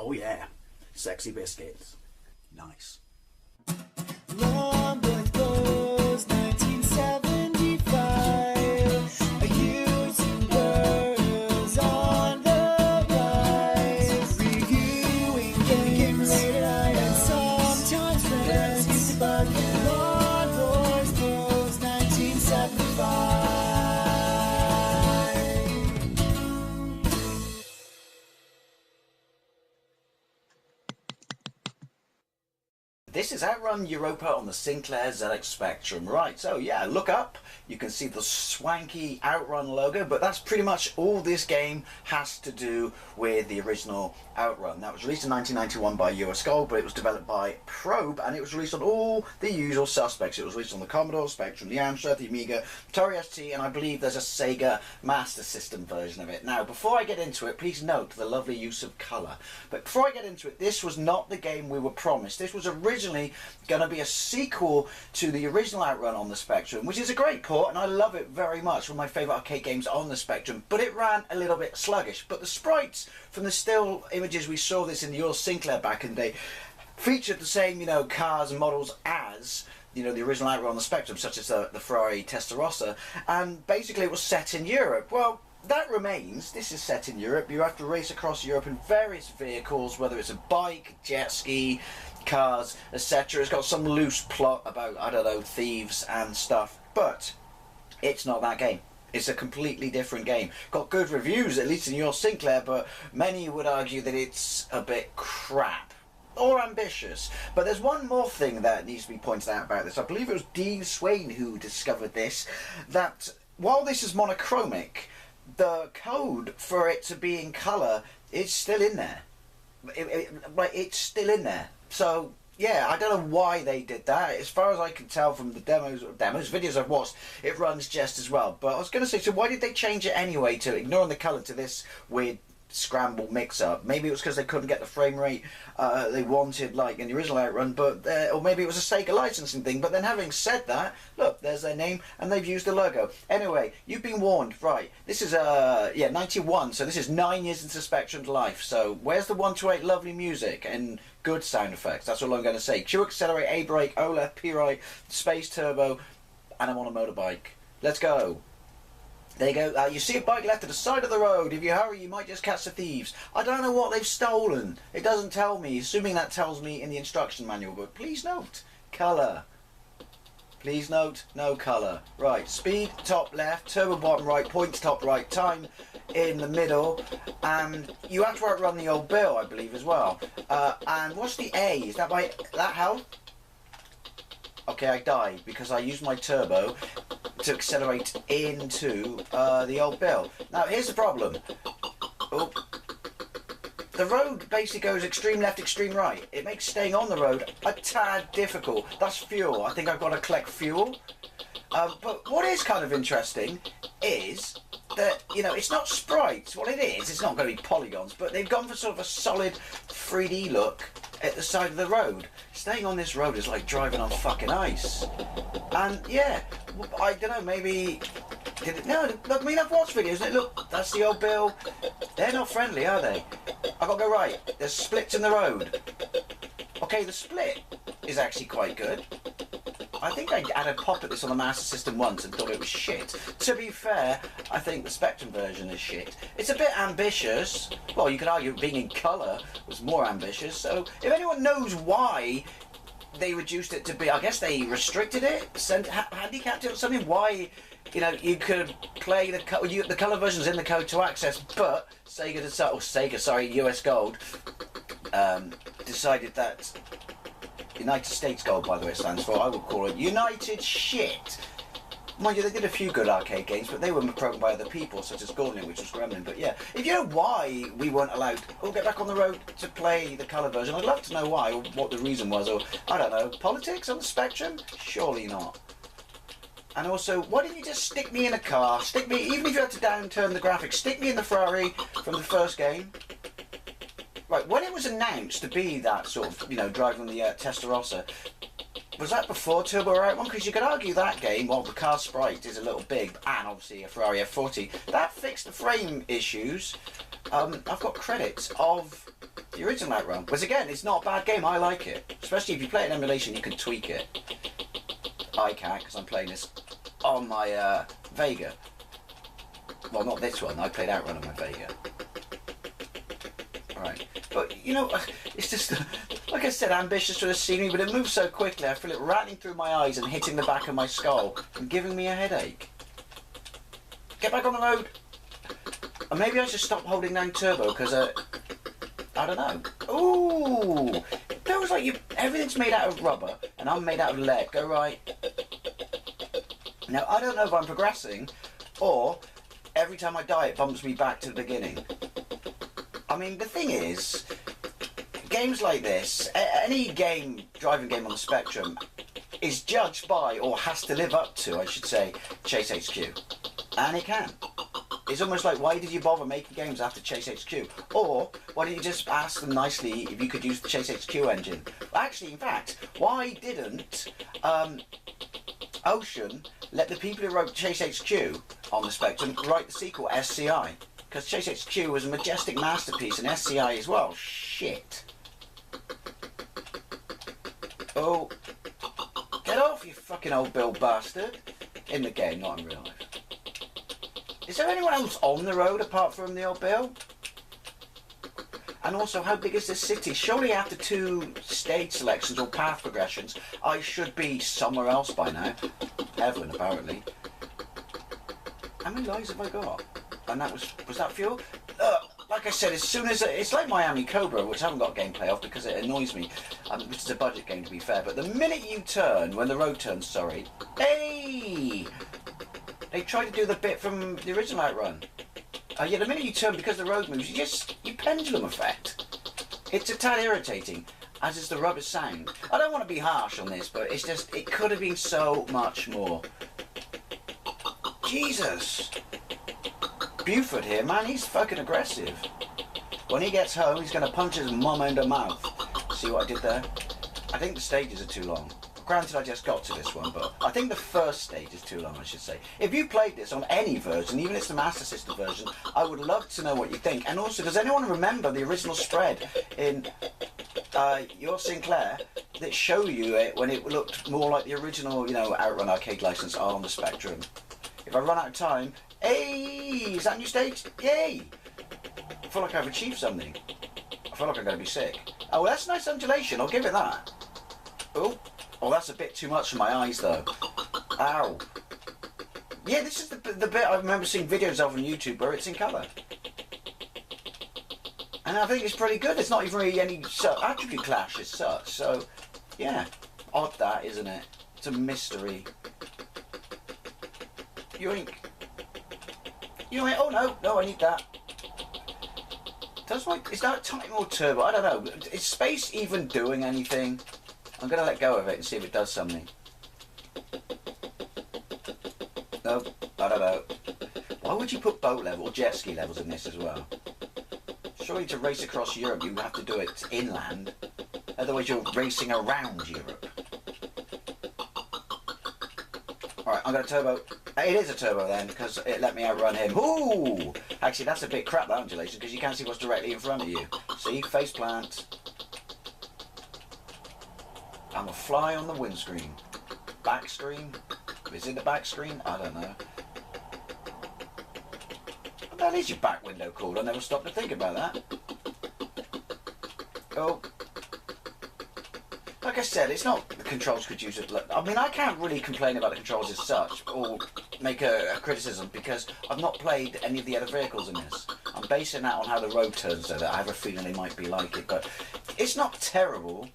Oh yeah, sexy biscuits. Nice. Long was 1975. A YouTuber is on the rise. Reviewing games late at night and sometimes friends used to bug him. Long was 1975. This is OutRun Europa on the Sinclair ZX Spectrum. Right, so yeah, look up. You can see the swanky OutRun logo, but that's pretty much all this game has to do with the original OutRun. That was released in 1991 by US Gold, but it was developed by Probe, and it was released on all the usual suspects. It was released on the Commodore, Spectrum, the Amstrad, the Amiga, Atari ST, and I believe there's a Sega Master System version of it. Now, before I get into it, please note the lovely use of colour. But before I get into it, this was not the game we were promised. This was originally going to be a sequel to the original OutRun on the Spectrum, which is a great port, and I love it very much. One of my favourite arcade games on the Spectrum, but it ran a little bit sluggish. But the sprites from the still images we saw this in the old Sinclair back in the day featured the same, you know, cars and models as, you know, the original OutRun on the Spectrum, such as the Ferrari Testarossa, and basically it was set in Europe. Well, that remains. This is set in Europe. You have to race across Europe in various vehicles, whether it's a bike, jet ski, cars, etc. It's got some loose plot about, I don't know, thieves and stuff, but it's not that game. It's a completely different game. Got good reviews, at least in your Sinclair, but many would argue that it's a bit crap or ambitious. But there's one more thing that needs to be pointed out about this. I believe it was Dean Swain who discovered this, that while this is monochromic, the code for it to be in colour is still in there. It's still in there. So yeah, I don't know why they did that. As far as I can tell from the videos I've watched, it runs just as well. But I was going to say, so why did they change it anyway, to ignoring the colour, to this weird scramble mix-up? Maybe it was because they couldn't get the frame rate they wanted, like in the original OutRun, but or maybe it was a Sega licensing thing. But then, having said that, look, there's their name, and they've used the logo. Anyway, you've been warned, right? This is 91, so this is 9 years into Spectrum's life. So where's the 1 to 8 lovely music and good sound effects? That's all I'm going to say. Q accelerate, A brake, O left, P right, space turbo, and I'm on a motorbike. Let's go. There you go. You see a bike left at the side of the road. If you hurry, you might just catch the thieves. I don't know what they've stolen. It doesn't tell me, assuming that tells me in the instruction manual. But please note, colour. Please note, no colour. Right, speed, top left, turbo bottom right, points top right, time in the middle. And you have to outrun the old Bill, I believe, as well. And what's the A? Is that that health? Okay, I died because I used my turbo to accelerate into the old Bill. Now, here's the problem. Oh. The road basically goes extreme left, extreme right. It makes staying on the road a tad difficult. That's fuel. I think I've got to collect fuel. But what is kind of interesting is that, you know, it's not sprites. Well, it is. It's not going to be polygons, but they've gone for sort of a solid 3D look at the side of the road. Staying on this road is like driving on fucking ice. And yeah, I don't know, maybe... No, look, I mean, I've watched videos and look, that's the old Bill. They're not friendly, are they? I've got to go right. There's splits in the road. Okay, the split is actually quite good. I think I had a pop at this on the Master System once and thought it was shit. To be fair, I think the Spectrum version is shit. It's a bit ambitious. Well, you could argue being in colour was more ambitious. So if anyone knows why they reduced it to be, I guess they restricted it, handicapped it or something. Why, you know, you could play the colour version's in the code to access, but US Gold decided that. United States Gold, by the way, it stands for. I would call it United Shit. Mind you, they did a few good arcade games, but they were programmed by other people, such as Gauntlet, which was Gremlin. But yeah, if you know why we weren't allowed to get back on the road to play the colour version, I'd love to know why, or what the reason was, or, I don't know, politics on the Spectrum? Surely not. And also, why didn't you just stick me in a car? Stick me, even if you had to downturn the graphics, stick me in the Ferrari from the first game. Right, when it was announced to be that sort of, you know, driving the Testarossa, was that before Turbo or OutRun? Because you could argue that game, while the car sprite is a little big, and obviously a Ferrari F40, that fixed the frame issues. I've got credits of The original OutRun, which again, it's not a bad game. I like it, especially if you play it in emulation. You can tweak it. I can't because I'm playing this on my Vega. Well, not this one. I played OutRun on my Vega. Right, but you know, it's just like I said, ambitious for the scenery, but it moves so quickly. I feel it rattling through my eyes and hitting the back of my skull and giving me a headache. Get back on the road. And maybe I should stop holding down turbo because I don't know. Ooh, it feels like everything's made out of rubber and I'm made out of lead. Go right. Now I don't know if I'm progressing or every time I die it bumps me back to the beginning. I mean, the thing is, games like this, any driving game on the Spectrum, is judged by, or has to live up to, I should say, Chase HQ. And it can. It's almost like, why did you bother making games after Chase HQ? Or, why didn't you just ask them nicely if you could use the Chase HQ engine? Actually, in fact, why didn't Ocean let the people who wrote Chase HQ on the Spectrum write the sequel, SCI? Because Chase HQ was a majestic masterpiece and SCI as well. Shit. Oh. Get off, you fucking old Bill bastard. In the game, not in real life. Is there anyone else on the road apart from the old Bill? And also, how big is this city? Surely after 2 stage selections or path progressions, I should be somewhere else by now. Heaven, apparently. How many lives have I got? And that was that fuel? Like I said, as soon as it's like Miami Cobra, which I haven't got gameplay of because it annoys me, which is a budget game to be fair. But the minute you turn, when the road turns, sorry, hey, they tried to do the bit from the original OutRun. Yeah, the minute you turn, because the road moves, you pendulum effect. It's a tad irritating, as is the rubber sound. I don't want to be harsh on this, but it's just it could have been so much more. Jesus. Buford here, man, he's fucking aggressive. When he gets home, he's going to punch his mum in the mouth. See what I did there? I think the stages are too long. Granted, I just got to this one, but I think the first stage is too long, I should say. If you played this on any version, even if it's the Master System version, I would love to know what you think. And also, does anyone remember the original spread in your Sinclair that show you it when it looked more like the original, you know, OutRun arcade license on the Spectrum? If I run out of time, hey, is that a new stage? Yay! I feel like I've achieved something. I feel like I'm going to be sick. Oh, well, that's a nice undulation. I'll give it that. Oh, that's a bit too much for my eyes, though. Ow. Yeah, this is the bit I remember seeing videos of on YouTube where it's in colour. And I think it's pretty good. There's not even really any attribute clash as such. So, yeah. Odd that, isn't it? It's a mystery. Yoink. Yoink. Oh, no, I need that. Is that time or turbo? I don't know. Is space even doing anything? I'm going to let go of it and see if it does something. No, I don't know. Why would you put boat level or jet ski levels in this as well? Surely to race across Europe you have to do it inland. Otherwise you're racing around Europe. Alright, I'm going to turbo. It is a turbo then, because it let me outrun him. Ooh! Actually, that's a bit crap, that undulation, because you can't see what's directly in front of you. See? Face plant. I'm a fly on the windscreen. Back screen? Is it the back screen? I don't know. What the hell is your back window called? I never stopped to think about that. Oh. Like I said, it's not the controls could use it. I mean, I can't really complain about the controls as such, or make a criticism, because I've not played any of the other vehicles in this. I'm basing that on how the road turns, so that I have a feeling they might be like it, but it's not terrible.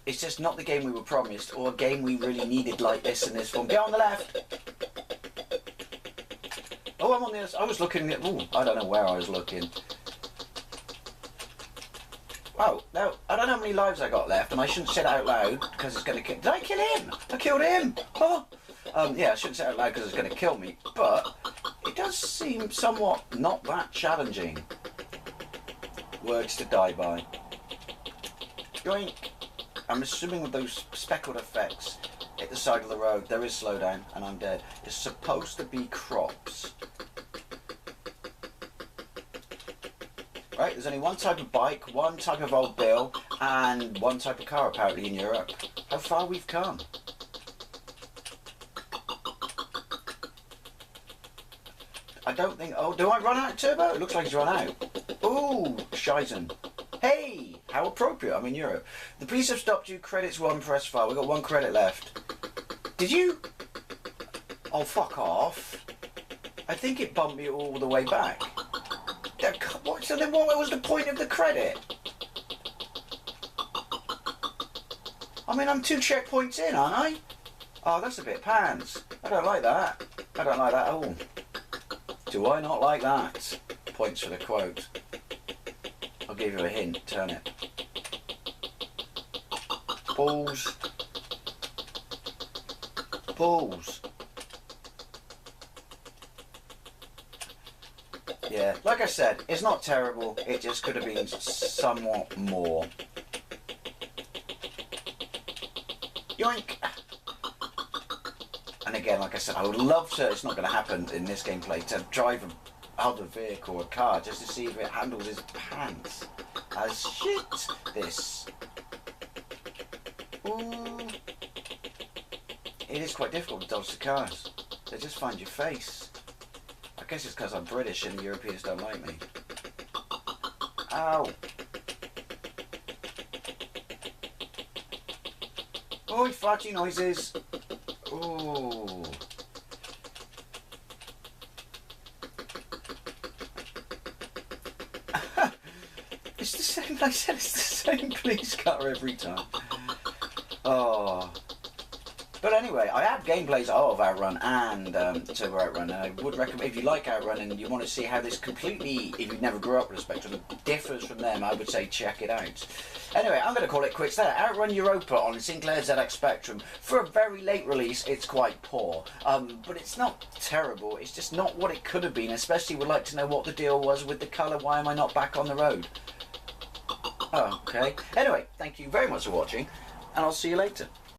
It's just not the game we were promised, or a game we really needed like this in this form. Get on the left! Oh, I'm on the other side. I was looking at... Ooh, I don't know where I was looking. Wow, now, I don't know how many lives I got left, and I shouldn't say it out loud, because it's going to kill... Did I kill him? I killed him! Oh! Yeah, I shouldn't say it out loud, because it's going to kill me, but it does seem somewhat not that challenging. Words to die by. Yoink! I'm assuming with those speckled effects at the side of the road, there is slowdown, and I'm dead. It's supposed to be crops. Right, there's only one type of bike, one type of old bill, and one type of car apparently in Europe. How far we've come. I don't think... Oh, do I run out of turbo? It looks like he's run out. Ooh, Scheisen. Hey, how appropriate. I'm in Europe. The police have stopped you. Credits 1, press 5. We've got 1 credit left. Did you... Oh, fuck off. I think it bumped me all the way back. So then what was the point of the credit? I mean, I'm 2 checkpoints in, aren't I? Oh, that's a bit pants. I don't like that. I don't like that at all. Do I not like that? Points for the quote. I'll give you a hint. Turn it. Balls. Balls. Yeah, like I said, it's not terrible. It just could have been somewhat more. Yoink! And again, like I said, I would love to, it's not going to happen in this gameplay, to drive another vehicle or a car just to see if it handles his pants. As shit, this. Ooh. It is quite difficult to dodge the cars. They just find your face. I guess it's because I'm British and the Europeans don't like me. Ow. Oh, farty noises. Ooh. It's the same, like I said, it's the same police car every time. Oh. But anyway, I have gameplays of OutRun and Turbo OutRun, and I would recommend, if you like OutRun and you want to see how this completely, if you never grew up with a Spectrum, differs from them, I would say check it out. Anyway, I'm going to call it quits there. OutRun Europa on Sinclair ZX Spectrum. For a very late release, it's quite poor. But it's not terrible, it's just not what it could have been, especially would like to know what the deal was with the colour. Why am I not back on the road? Oh, okay. Anyway, thank you very much for watching, and I'll see you later.